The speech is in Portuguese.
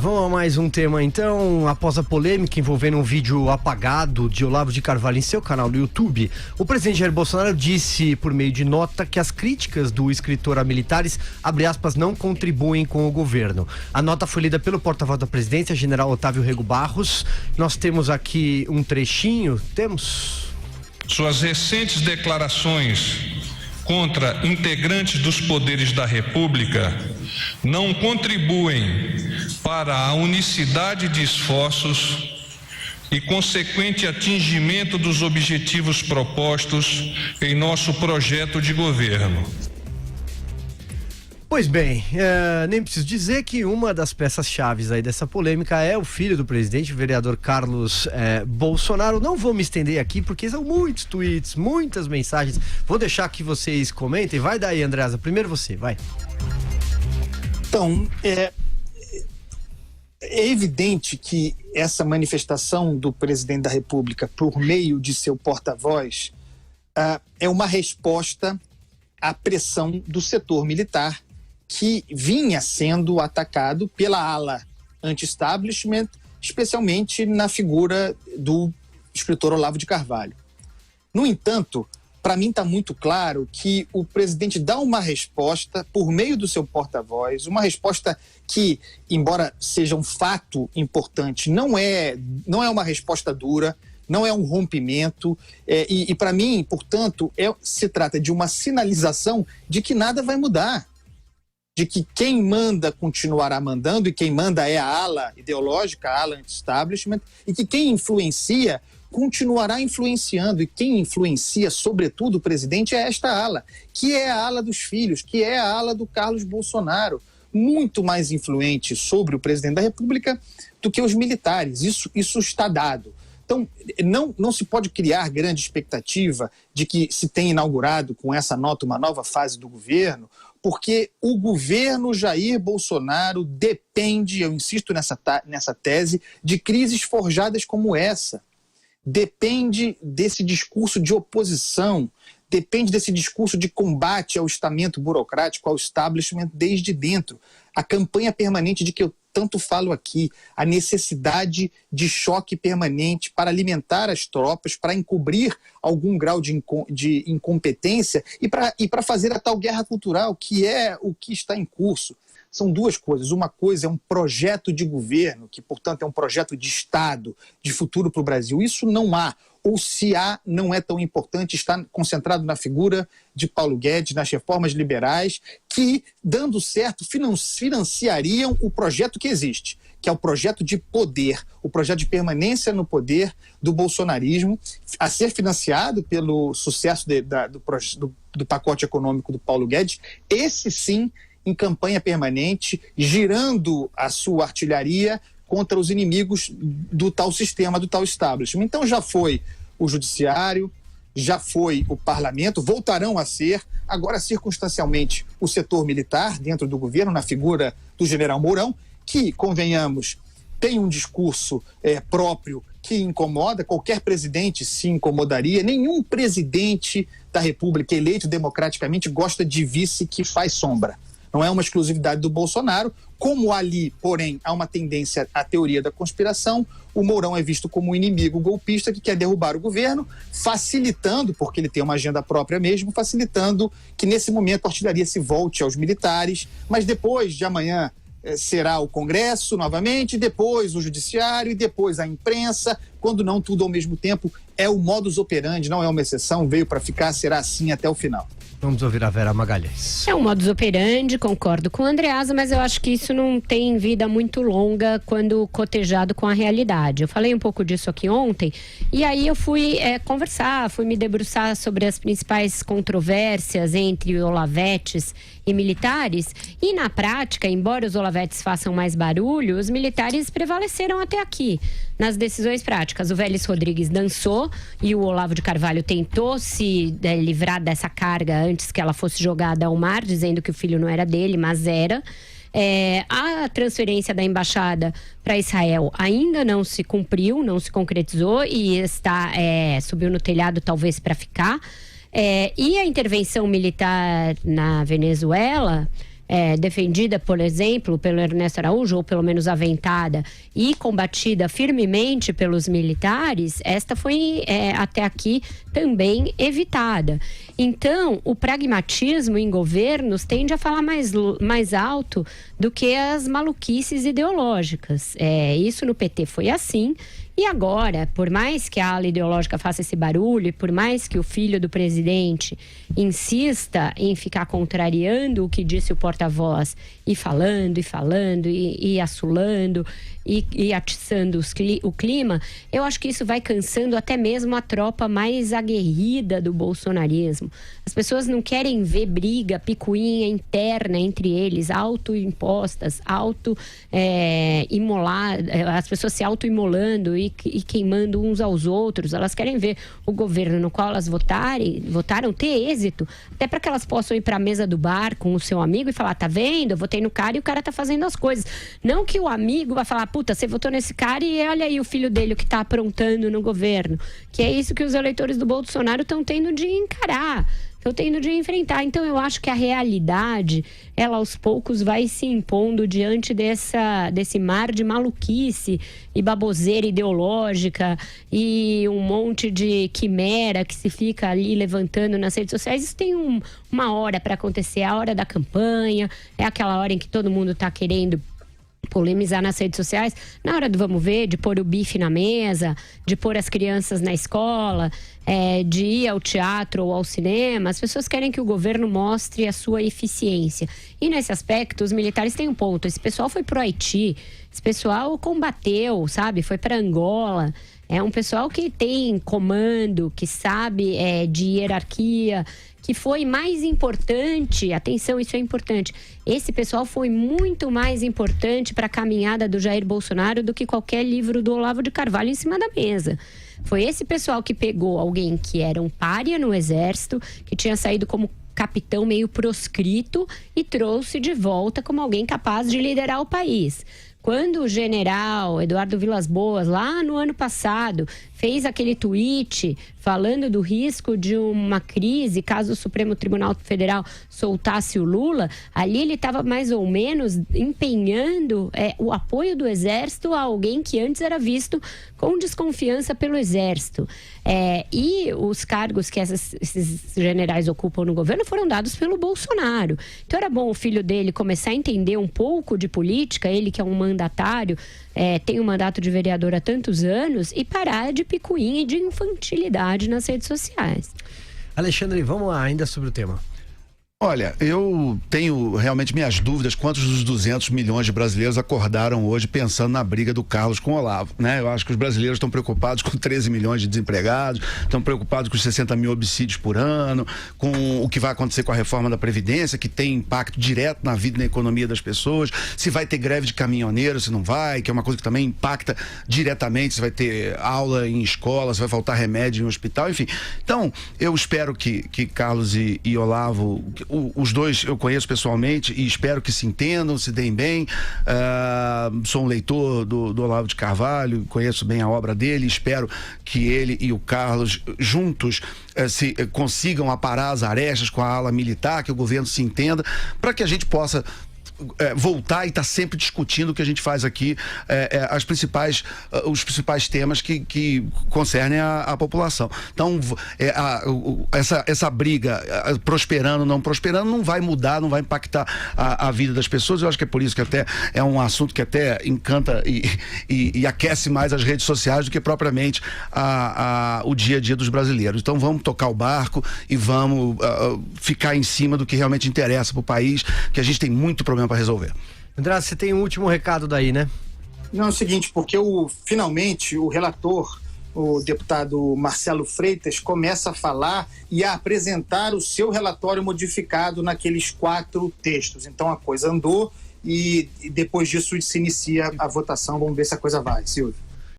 Vamos a mais um tema então. Após a polêmica envolvendo um vídeo apagado de Olavo de Carvalho em seu canal no YouTube, o presidente Jair Bolsonaro disse por meio de nota que as críticas do escritor a militares, abre aspas, não contribuem com o governo. A nota foi lida pelo porta-voz da presidência, general Otávio Rego Barros. Nós temos aqui um trechinho, Suas recentes declarações contra integrantes dos poderes da República não contribuem para a unicidade de esforços e consequente atingimento dos objetivos propostos em nosso projeto de governo. Pois bem, nem preciso dizer que uma das peças-chaves aí dessa polêmica é o filho do presidente, o vereador Carlos Bolsonaro. Não vou me estender aqui porque são muitos tweets, muitas mensagens. Vou deixar que vocês comentem. Vai daí, Andreasa. Primeiro você, vai. Então, é evidente que essa manifestação do presidente da República por meio de seu porta-voz é uma resposta à pressão do setor militar que vinha sendo atacado pela ala anti-establishment, especialmente na figura do escritor Olavo de Carvalho. No entanto, para mim está muito claro que o presidente dá uma resposta por meio do seu porta-voz, uma resposta que, embora seja um fato importante, não é uma resposta dura, não é um rompimento, e para mim, portanto, se trata de uma sinalização de que nada vai mudar, de que quem manda continuará mandando, e quem manda é a ala ideológica, a ala anti-establishment, e que quem influencia continuará influenciando, e quem influencia, sobretudo, o presidente é esta ala, que é a ala dos filhos, que é a ala do Carlos Bolsonaro, muito mais influente sobre o presidente da República do que os militares. Isso está dado. Então, não se pode criar grande expectativa de que se tenha inaugurado com essa nota uma nova fase do governo, porque o governo Jair Bolsonaro depende, eu insisto nessa tese, de crises forjadas como essa. Depende desse discurso de oposição, depende desse discurso de combate ao estamento burocrático, ao establishment desde dentro. A campanha permanente de que eu tanto falo aqui, a necessidade de choque permanente para alimentar as tropas, para encobrir algum grau de incompetência e para fazer a tal guerra cultural, que é o que está em curso. São duas coisas. Uma coisa é um projeto de governo, que, portanto, é um projeto de Estado, de futuro para o Brasil. Isso não há. Ou se há, não é tão importante, está concentrado na figura de Paulo Guedes, nas reformas liberais, que, dando certo, financiariam o projeto que existe, que é o projeto de poder, o projeto de permanência no poder do bolsonarismo, a ser financiado pelo sucesso do pacote econômico do Paulo Guedes, esse sim, em campanha permanente, girando a sua artilharia contra os inimigos do tal sistema, do tal establishment. Então já foi o judiciário, já foi o parlamento, voltarão a ser, agora circunstancialmente, o setor militar dentro do governo, na figura do general Mourão, que, convenhamos, tem um discurso próprio que incomoda, qualquer presidente se incomodaria, nenhum presidente da República eleito democraticamente gosta de vice que faz sombra. Não é uma exclusividade do Bolsonaro. Como ali, porém, há uma tendência à teoria da conspiração, o Mourão é visto como um inimigo golpista que quer derrubar o governo, facilitando, porque ele tem uma agenda própria mesmo, facilitando que nesse momento a artilharia se volte aos militares, mas depois de amanhã será o Congresso novamente, depois o Judiciário e depois a imprensa, quando não tudo ao mesmo tempo. É o modus operandi, não é uma exceção, veio para ficar, será assim até o final. Vamos ouvir a Vera Magalhães. É um modus operandi, concordo com o Andreasa, mas eu acho que isso não tem vida muito longa quando cotejado com a realidade. Eu falei um pouco disso aqui ontem, e aí eu fui conversar, fui me debruçar sobre as principais controvérsias entre olavetes e militares, e na prática, embora os olavetes façam mais barulho, os militares prevaleceram até aqui nas decisões práticas. O Vélez Rodrigues dançou e o Olavo de Carvalho tentou se livrar dessa carga antes que ela fosse jogada ao mar, dizendo que o filho não era dele, mas era. A transferência da embaixada para Israel ainda não se cumpriu, não se concretizou e subiu no telhado talvez para ficar. E a intervenção militar na Venezuela defendida, por exemplo, pelo Ernesto Araújo, ou pelo menos aventada e combatida firmemente pelos militares, esta foi até aqui também evitada. Então, o pragmatismo em governos tende a falar mais alto do que as maluquices ideológicas. Isso no PT foi assim. E agora, por mais que a ala ideológica faça esse barulho e por mais que o filho do presidente insista em ficar contrariando o que disse o porta-voz e falando e assolando e atiçando o clima, eu acho que isso vai cansando até mesmo a tropa mais aguerrida do bolsonarismo. As pessoas não querem ver briga, picuinha interna entre eles, autoimpostas, as pessoas se autoimolando e queimando uns aos outros. Elas querem ver o governo no qual elas votaram ter êxito, até para que elas possam ir para a mesa do bar com o seu amigo e falar, tá vendo? Eu votei no cara e o cara tá fazendo as coisas. Não que o amigo vai falar, puta, você votou nesse cara e olha aí o filho dele o que tá aprontando no governo. Que é isso que os eleitores do Bolsonaro estão tendo de encarar. Estão tendo de enfrentar. Então eu acho que a realidade, ela aos poucos vai se impondo diante desse mar de maluquice e baboseira ideológica e um monte de quimera que se fica ali levantando nas redes sociais. Isso tem uma hora para acontecer, a hora da campanha, é aquela hora em que todo mundo está querendo polemizar nas redes sociais, na hora do vamos ver, de pôr o bife na mesa, de pôr as crianças na escola, de ir ao teatro ou ao cinema. As pessoas querem que o governo mostre a sua eficiência. E nesse aspecto, os militares têm um ponto. Esse pessoal foi pro Haiti, esse pessoal combateu, sabe? Foi para Angola. É um pessoal que tem comando, que sabe de hierarquia, que foi mais importante, atenção, isso é importante, esse pessoal foi muito mais importante para a caminhada do Jair Bolsonaro do que qualquer livro do Olavo de Carvalho em cima da mesa. Foi esse pessoal que pegou alguém que era um pária no exército, que tinha saído como capitão meio proscrito e trouxe de volta como alguém capaz de liderar o país. Quando o general Eduardo Vilas Boas, lá no ano passado, fez aquele tweet falando do risco de uma crise caso o Supremo Tribunal Federal soltasse o Lula, ali ele estava mais ou menos empenhando o apoio do Exército a alguém que antes era visto com desconfiança pelo Exército. E os cargos que esses generais ocupam no governo foram dados pelo Bolsonaro. Então era bom o filho dele começar a entender um pouco de política, ele que é um mandatário, tem um mandato de vereador há tantos anos, e parar de picuinha e de infantilidade nas redes sociais. Alexandre, vamos lá, ainda sobre o tema. Olha, eu tenho realmente minhas dúvidas quantos dos 200 milhões de brasileiros acordaram hoje pensando na briga do Carlos com o Olavo, né? Eu acho que os brasileiros estão preocupados com 13 milhões de desempregados, estão preocupados com os 60 mil homicídios por ano, com o que vai acontecer com a reforma da Previdência, que tem impacto direto na vida e na economia das pessoas, se vai ter greve de caminhoneiro, se não vai, que é uma coisa que também impacta diretamente, se vai ter aula em escola, se vai faltar remédio em hospital, enfim. Então, eu espero que Carlos e Olavo... Os dois eu conheço pessoalmente e espero que se entendam, se deem bem. Sou um leitor do Olavo de Carvalho, conheço bem a obra dele, espero que ele e o Carlos juntos se consigam aparar as arestas com a ala militar, que o governo se entenda, para que a gente possa voltar e estar sempre discutindo o que a gente faz aqui, os principais temas que concernem a população. Então, essa briga, prosperando, não prosperando, não vai mudar, não vai impactar a vida das pessoas. Eu acho que é por isso que até é um assunto que até encanta e aquece mais as redes sociais do que propriamente o dia a dia dos brasileiros. Então, vamos tocar o barco e vamos ficar em cima do que realmente interessa para o país, que a gente tem muito problema para resolver. André, você tem um último recado daí, né? Não, é o seguinte, porque finalmente o relator, o deputado Marcelo Freitas, começa a falar e a apresentar o seu relatório modificado naqueles 4 textos. Então a coisa andou e depois disso se inicia a votação. Vamos ver se a coisa vai, Silvio.